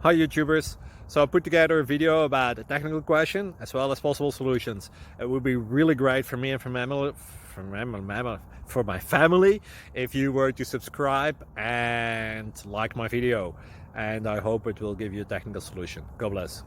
Hi YouTubers! So I put together a video about a technical question as well as possible solutions. It would be really great for me and for my family if you were to subscribe and like my video, and I hope it will give you a technical solution. God bless.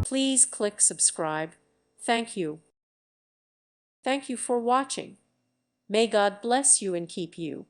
Please click subscribe. Thank you. Thank you for watching. May God bless you and keep you.